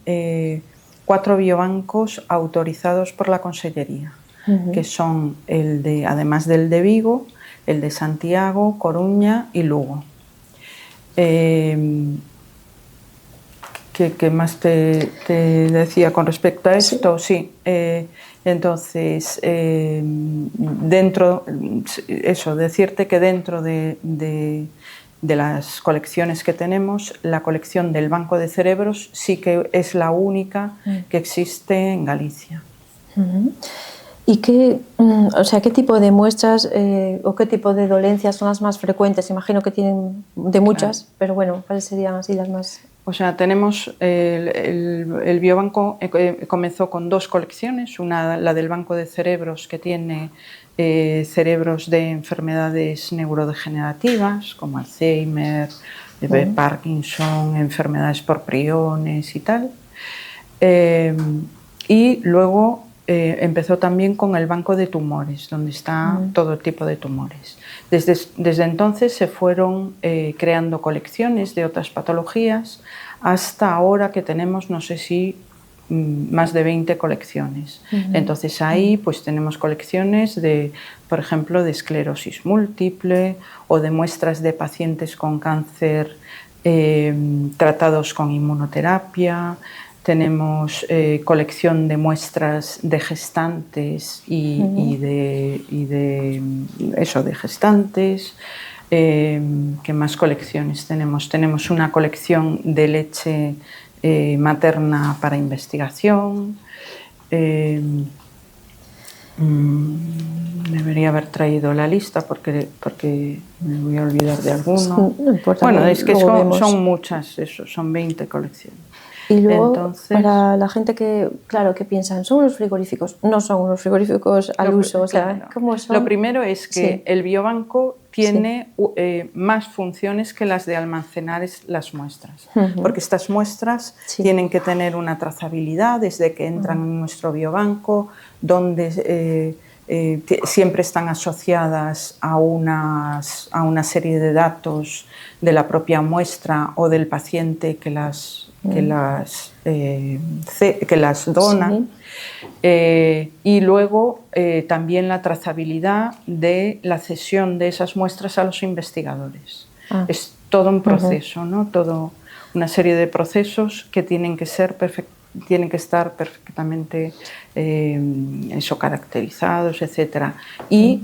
4 biobancos autorizados por la Consellería, que son además del de Vigo, el de Santiago, Coruña y Lugo. ¿Qué más te decía con respecto a esto? Sí. Entonces, decirte que dentro de las colecciones que tenemos, la colección del Banco de Cerebros sí que es la única que existe en Galicia. ¿Y qué tipo de muestras o qué tipo de dolencias son las más frecuentes? Imagino que tienen de muchas, claro. Pero bueno, ¿cuáles serían así las más...? O sea, tenemos el biobanco comenzó con 2 colecciones, una la del Banco de Cerebros, que tiene cerebros de enfermedades neurodegenerativas como Alzheimer, Parkinson, enfermedades por priones y tal. Y luego empezó también con el banco de tumores, donde está todo tipo de tumores. Desde entonces se fueron creando colecciones de otras patologías hasta ahora que tenemos, no sé si más de 20 colecciones. Entonces ahí pues tenemos colecciones de, por ejemplo, de esclerosis múltiple o de muestras de pacientes con cáncer tratados con inmunoterapia. Tenemos colección de muestras de gestantes y de gestantes. ¿Qué más colecciones tenemos? Tenemos una colección de leche materna para investigación. Debería haber traído la lista porque me voy a olvidar de alguno. No importa, bueno, es que son muchas, son 20 colecciones. Y luego, entonces, para la gente que piensan, ¿son unos frigoríficos? No son unos frigoríficos al uso, o sea, claro. ¿cómo son? Lo primero es que el biobanco tiene más funciones que las de almacenar las muestras, porque estas muestras tienen que tener una trazabilidad desde que entran en nuestro biobanco, donde siempre están asociadas a una serie de datos de la propia muestra o del paciente que las dona, y luego también la trazabilidad de la cesión de esas muestras a los investigadores. Es todo un proceso, ¿no? Todo una serie de procesos que tienen que estar perfectamente caracterizados, etc. Y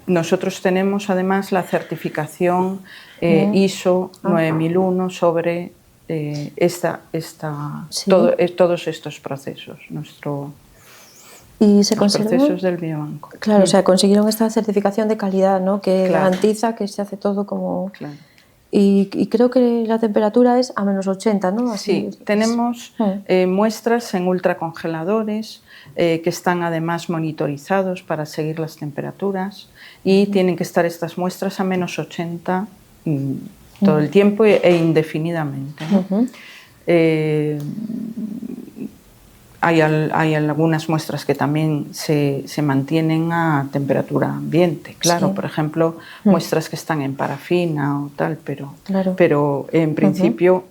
nosotros tenemos además la certificación ISO 9001 sobre todos estos procesos, ¿Y se los procesos del biobanco. Claro, o sea, consiguieron esta certificación de calidad, ¿no? Que garantiza que se hace todo como... Claro. Y creo que la temperatura es a -80, ¿no? Así tenemos muestras en ultracongeladores que están además monitorizados para seguir las temperaturas y tienen que estar estas muestras a -80 todo el tiempo e indefinidamente, ¿no? Hay algunas muestras que también se mantienen a temperatura ambiente, claro, por ejemplo, muestras que están en parafina o tal, pero en principio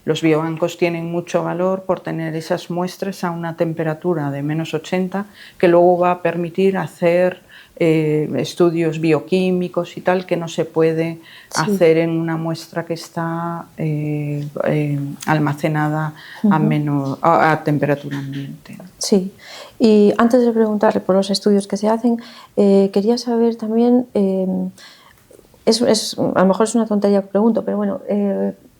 los biobancos tienen mucho valor por tener esas muestras a una temperatura de -80 que luego va a permitir hacer estudios bioquímicos y tal que no se puede hacer en una muestra que está almacenada a temperatura ambiente. Sí, y antes de preguntarle por los estudios que se hacen, quería saber también, a lo mejor es una tontería que pregunto, pero bueno,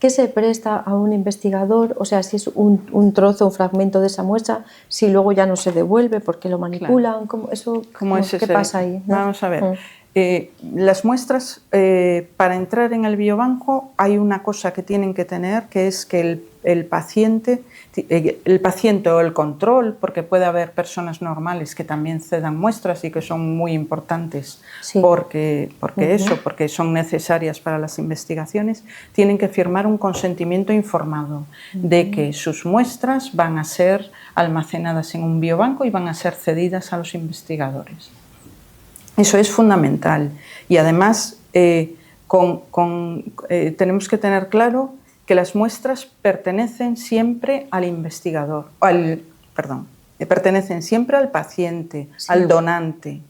¿qué se presta a un investigador? O sea, si es un trozo, un fragmento de esa muestra, si luego ya no se devuelve porque lo manipulan, ¿qué pasa ahí? ¿No? Vamos a ver. Las muestras, para entrar en el biobanco hay una cosa que tienen que tener, que es que el paciente o el control, porque puede haber personas normales que también cedan muestras y que son muy importantes porque son necesarias para las investigaciones, tienen que firmar un consentimiento informado de que sus muestras van a ser almacenadas en un biobanco y van a ser cedidas a los investigadores. Eso es fundamental y además tenemos que tener claro que las muestras pertenecen siempre al investigador, pertenecen siempre al paciente, al donante.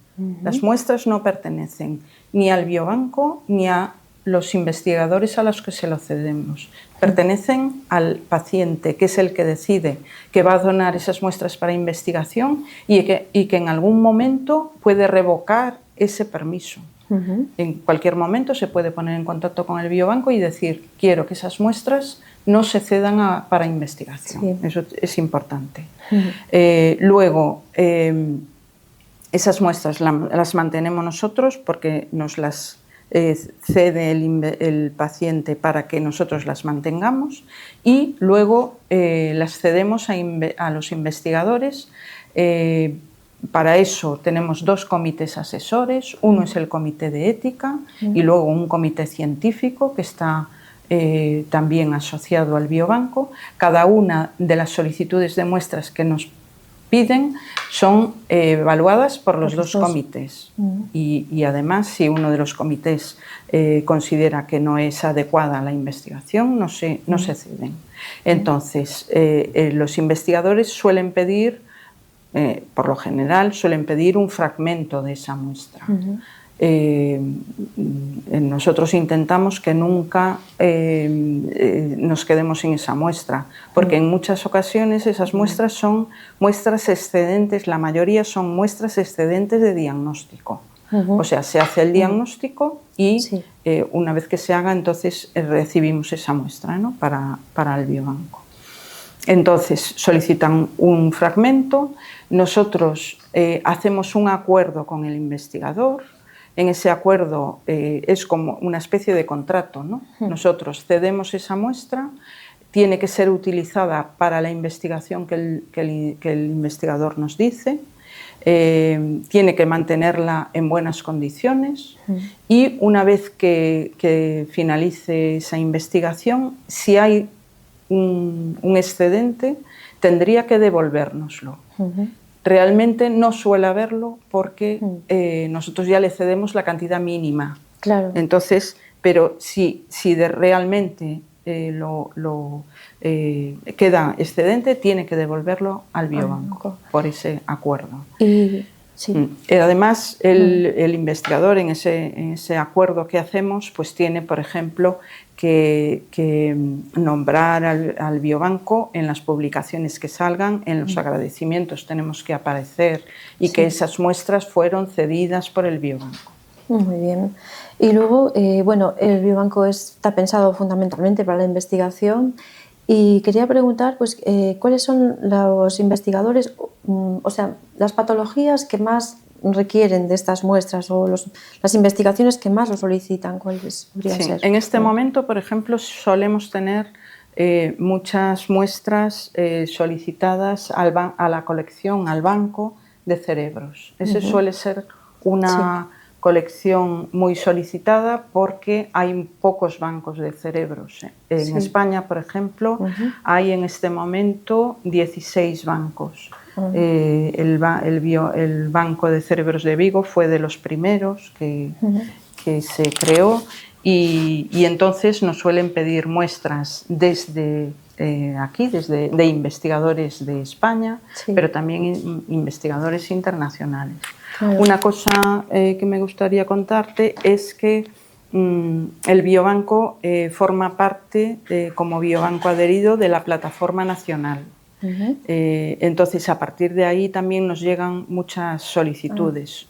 Las muestras no pertenecen ni al biobanco ni a los investigadores a los que se lo cedemos. Pertenecen al paciente, que es el que decide que va a donar esas muestras para investigación y que en algún momento puede revocar ese permiso. En cualquier momento se puede poner en contacto con el biobanco y decir: quiero que esas muestras no se cedan para investigación. Sí. Eso es importante. Luego, esas muestras las mantenemos nosotros porque nos las cede el paciente para que nosotros las mantengamos, y luego las cedemos a los investigadores. Para eso tenemos 2 comités asesores, uno es el comité de ética y luego un comité científico que está también asociado al biobanco. Cada una de las solicitudes de muestras que nos piden son evaluadas por los 2 comités y además, si uno de los comités considera que no es adecuada la investigación, no se ceden. Entonces, los investigadores suelen pedir, por lo general, suelen pedir un fragmento de esa muestra. Nosotros intentamos que nunca nos quedemos sin esa muestra, porque en muchas ocasiones esas muestras son muestras excedentes, la mayoría son muestras excedentes de diagnóstico. O sea, se hace el diagnóstico y una vez que se haga, entonces recibimos esa muestra, ¿no?, para el biobanco. Entonces solicitan un fragmento, nosotros hacemos un acuerdo con el investigador. En ese acuerdo es como una especie de contrato, ¿no? Nosotros cedemos esa muestra, tiene que ser utilizada para la investigación que el investigador nos dice, tiene que mantenerla en buenas condiciones y una vez que finalice esa investigación, si hay un excedente, tendría que devolvérnoslo. Realmente no suele haberlo porque nosotros ya le cedemos la cantidad mínima. Claro. Entonces, pero si realmente queda excedente, tiene que devolverlo al biobanco por ese acuerdo. Además, el investigador en ese acuerdo que hacemos, pues tiene, por ejemplo, que nombrar al biobanco en las publicaciones que salgan, en los agradecimientos tenemos que aparecer y que esas muestras fueron cedidas por el biobanco. Muy bien. Y luego, bueno, el biobanco está pensado fundamentalmente para la investigación y quería preguntar, pues, ¿cuáles son los investigadores, o sea, las patologías que más requieren de estas muestras o las investigaciones que más lo solicitan? ¿Cuáles podrían ser? En este momento, por ejemplo, solemos tener muchas muestras solicitadas a la colección, al banco de cerebros. Ese suele ser una colección muy solicitada porque hay pocos bancos de cerebros. En España, por ejemplo, hay en este momento 16 bancos. El Banco de Cerebros de Vigo fue de los primeros que se creó y entonces nos suelen pedir muestras desde aquí, de investigadores de España, pero también investigadores internacionales. Una cosa que me gustaría contarte es que el biobanco forma parte, como biobanco adherido, de la plataforma nacional. Entonces, a partir de ahí también nos llegan muchas solicitudes,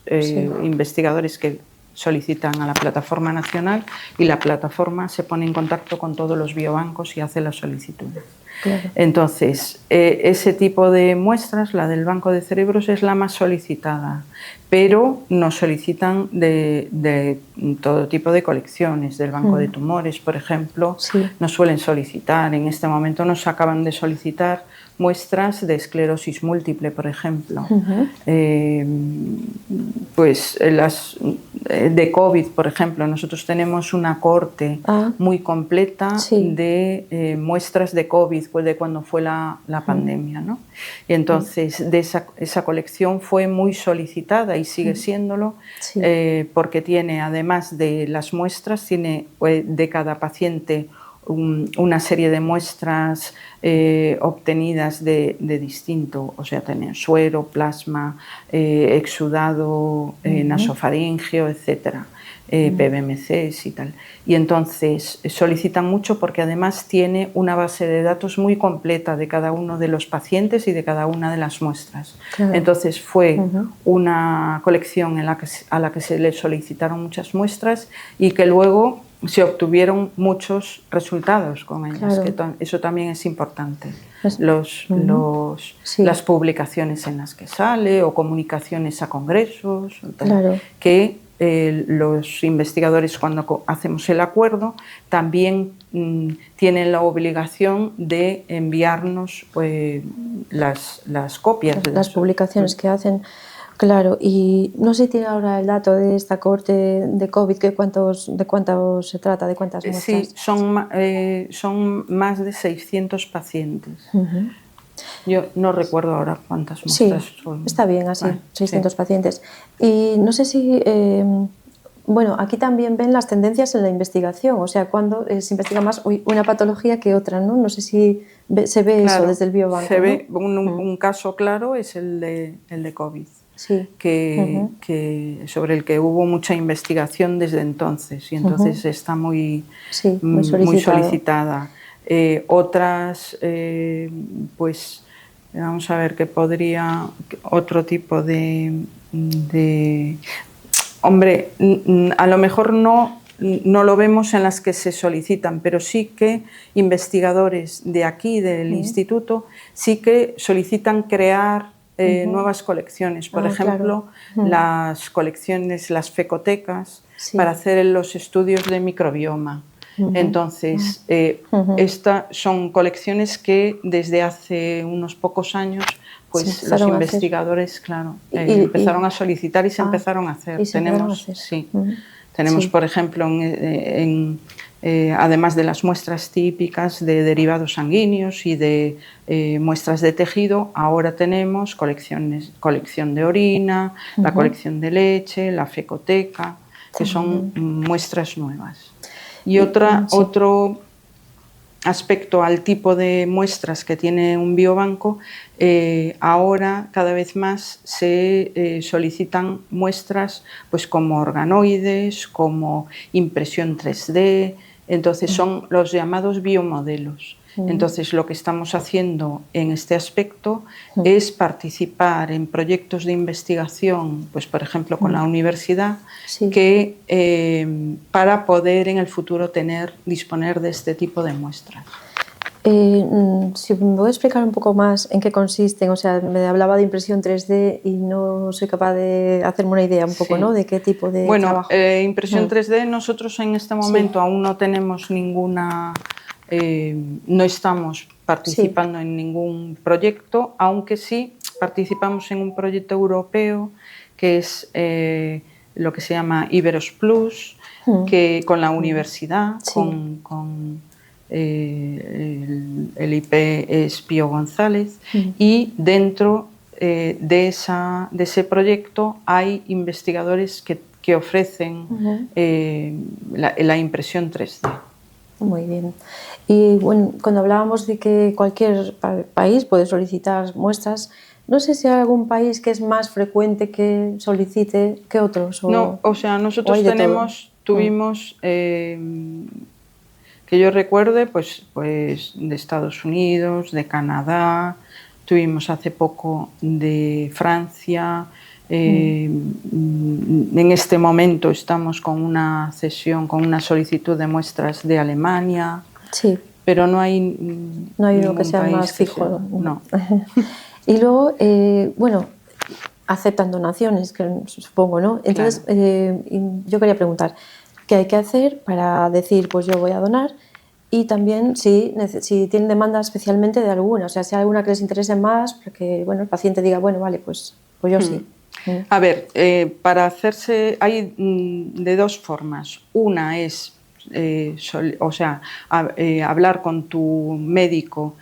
investigadores que solicitan a la plataforma nacional y la plataforma se pone en contacto con todos los biobancos y hace las solicitudes. Entonces, ese tipo de muestras, la del banco de cerebros, es la más solicitada, pero nos solicitan de todo tipo de colecciones, del banco de tumores, por ejemplo, nos suelen solicitar. En este momento nos acaban de solicitar muestras de esclerosis múltiple, por ejemplo. Pues las de COVID, por ejemplo, nosotros tenemos una cohorte muy completa de muestras de COVID, pues de cuando fue la pandemia, ¿no? Y entonces esa colección fue muy solicitada y sigue siéndolo, porque tiene, además de las muestras, tiene de cada paciente una serie de muestras obtenidas de distinto, o sea, tener suero, plasma, exudado nasofaríngeo, etcétera. PBMCs y tal. Y entonces solicitan mucho porque además tiene una base de datos muy completa de cada uno de los pacientes y de cada una de las muestras. Claro. Entonces fue una colección a la que se le solicitaron muchas muestras y que luego se obtuvieron muchos resultados con ellas, claro. Que eso también es importante. Las publicaciones en las que sale o comunicaciones a congresos, claro. Que los investigadores, cuando hacemos el acuerdo, también tienen la obligación de enviarnos las copias. Las publicaciones que hacen, claro. Y no sé si tiene ahora el dato de esta cohorte de COVID, de cuántos se trata, de cuántas muestras. Sí, son más de 600 pacientes. Yo no recuerdo ahora cuántas muestras son. Está bien así, 600 pacientes. Y no sé si, bueno, aquí también ven las tendencias en la investigación, o sea, cuando se investiga más una patología que otra, ¿no? No sé si se ve eso desde el biobanco. Se ve, un caso claro es el de COVID, sobre el que hubo mucha investigación desde entonces y entonces está muy solicitada. Otras, pues vamos a ver qué podría, otro tipo de hombre, a lo mejor no lo vemos en las que se solicitan, pero sí que investigadores de aquí, del instituto, sí que solicitan crear nuevas colecciones. Por ejemplo, las colecciones, las fecotecas, para hacer los estudios de microbioma. Entonces, estas son colecciones que desde hace unos pocos años pues los investigadores, claro, empezaron a solicitar y se empezaron a hacer. Tenemos, por ejemplo, además de las muestras típicas de derivados sanguíneos y de muestras de tejido, ahora tenemos colección de orina, la colección de leche, la fecoteca, que son muestras nuevas. Y otro aspecto al tipo de muestras que tiene un biobanco, ahora cada vez más se solicitan muestras pues como organoides, como impresión 3D, entonces son los llamados biomodelos. Entonces lo que estamos haciendo en este aspecto es participar en proyectos de investigación, pues por ejemplo con la universidad, que para poder en el futuro disponer de este tipo de muestras. Si me puedo explicar un poco más en qué consisten, o sea, me hablaba de impresión 3D y no soy capaz de hacerme una idea un poco, ¿no? De qué tipo de trabajo. Impresión 3D nosotros en este momento aún no tenemos ninguna, no estamos participando en ningún proyecto, aunque sí participamos en un proyecto europeo que es lo que se llama Iberos Plus, que con la universidad, con el IP es Pío González, y dentro de ese proyecto hay investigadores que ofrecen la impresión 3D. Muy bien. Y bueno, cuando hablábamos de que cualquier país puede solicitar muestras, no sé si hay algún país que es más frecuente que solicite que otros. No, o sea, nosotros tuvimos, que yo recuerde, pues de Estados Unidos, de Canadá, tuvimos hace poco de Francia. En este momento estamos con una solicitud de muestras de Alemania, pero no hay uno que sea más fijo. No. Y luego, bueno, aceptan donaciones, que supongo, ¿no? Entonces, yo quería preguntar, ¿qué hay que hacer para decir, pues yo voy a donar? Y también si tienen demanda especialmente de alguna, o sea, si hay alguna que les interese más, para que el paciente diga, bueno, vale, pues yo sí. A ver, para hacerse hay de dos formas. Una es, hablar con tu médico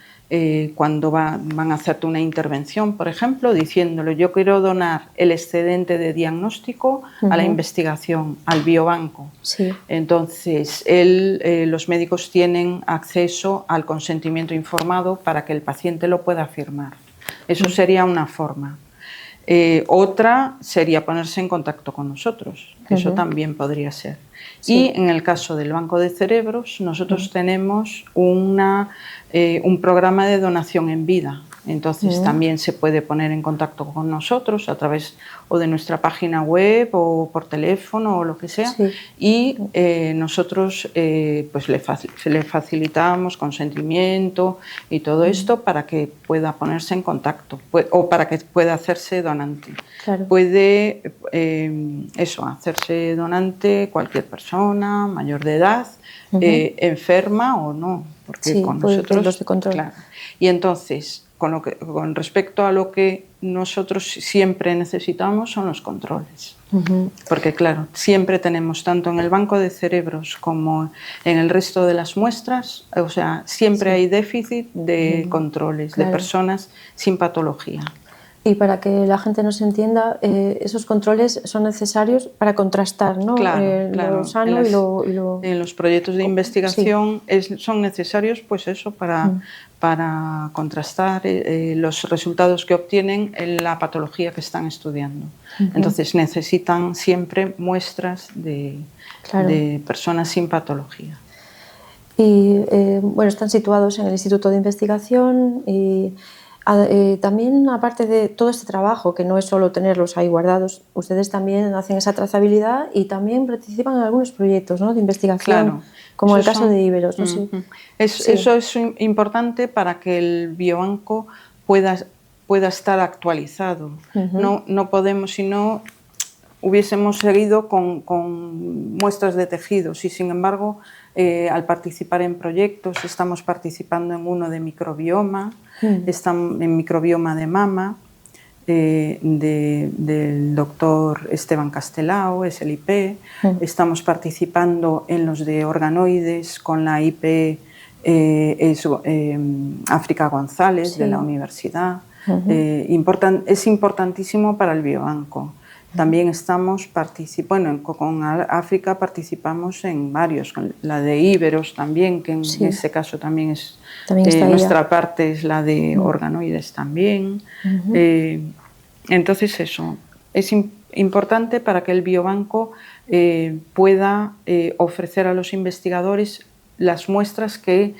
cuando van a hacerte una intervención, por ejemplo, diciéndole yo quiero donar el excedente de diagnóstico a la investigación, al biobanco. Sí. Entonces, los médicos tienen acceso al consentimiento informado para que el paciente lo pueda firmar. Eso sería una forma. Otra sería ponerse en contacto con nosotros, que eso también podría ser. Sí. Y en el caso del Banco de Cerebros, nosotros tenemos un programa de donación en vida. Entonces también se puede poner en contacto con nosotros a través o de nuestra página web o por teléfono o lo que sea. Sí. Y nosotros pues le facilitamos consentimiento y todo esto para que pueda ponerse en contacto o para que pueda hacerse donante. Claro. Puede hacerse donante cualquier persona mayor de edad, enferma o no, porque sí, con nosotros los de control. Claro. Y entonces con respecto a lo que nosotros siempre necesitamos son los controles. Porque claro, siempre tenemos tanto en el Banco de Cerebros como en el resto de las muestras, o sea, siempre hay déficit de controles, de personas sin patología. Y para que la gente nos entienda, esos controles son necesarios para contrastar, ¿no? Claro, lo sano y lo... En los proyectos de investigación son necesarios, pues eso, para contrastar los resultados que obtienen en la patología que están estudiando. Entonces necesitan siempre muestras de personas sin patología. Y bueno, están situados en el Instituto de Investigación y... también, aparte de todo este trabajo, que no es solo tenerlos ahí guardados, ustedes también hacen esa trazabilidad y también participan en algunos proyectos, ¿no?, de investigación, como el caso de Iberos. No sé. Eso es importante para que el biobanco pueda estar actualizado. No podemos, si no hubiésemos seguido con muestras de tejidos y, sin embargo, al participar en proyectos, estamos participando en uno de microbioma, en microbioma de mama, del doctor Esteban Castelao, es el IP, estamos participando en los de organoides con la IP África González de la universidad. Es importantísimo para el biobanco. También estamos participando, con África participamos en varios, con la de Iberos también, que en este caso también es nuestra parte, es la de organoides también. Entonces eso, es importante para que el biobanco pueda ofrecer a los investigadores las muestras que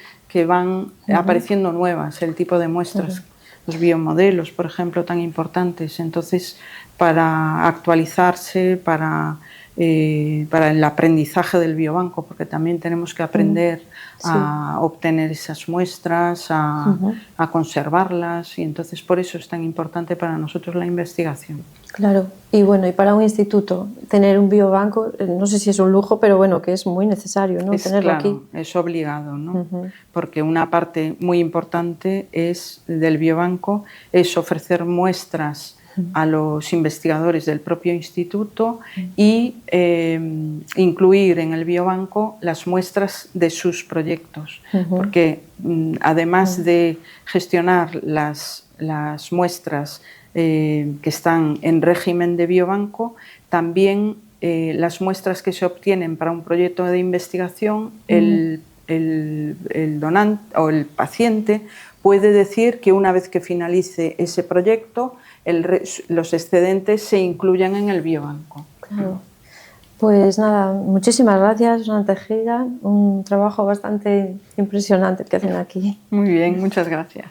van apareciendo nuevas, el tipo de muestras, los biomodelos, por ejemplo, tan importantes. Entonces, para actualizarse, para el aprendizaje del biobanco, porque también tenemos que aprender a obtener esas muestras, a conservarlas, y entonces por eso es tan importante para nosotros la investigación. Claro, y bueno, y para un instituto tener un biobanco, no sé si es un lujo, pero bueno, que es muy necesario, ¿no?, tenerlo aquí. Es obligado, ¿no? Porque una parte muy importante del biobanco es ofrecer muestras a los investigadores del propio instituto y incluir en el biobanco las muestras de sus proyectos, porque además de gestionar las muestras que están en régimen de biobanco, también las muestras que se obtienen para un proyecto de investigación, el donante o el paciente puede decir que una vez que finalice ese proyecto, los excedentes se incluyan en el biobanco. Claro. Pues nada, muchísimas gracias, Susana Tejera. Un trabajo bastante impresionante que hacen aquí. Muy bien, muchas gracias.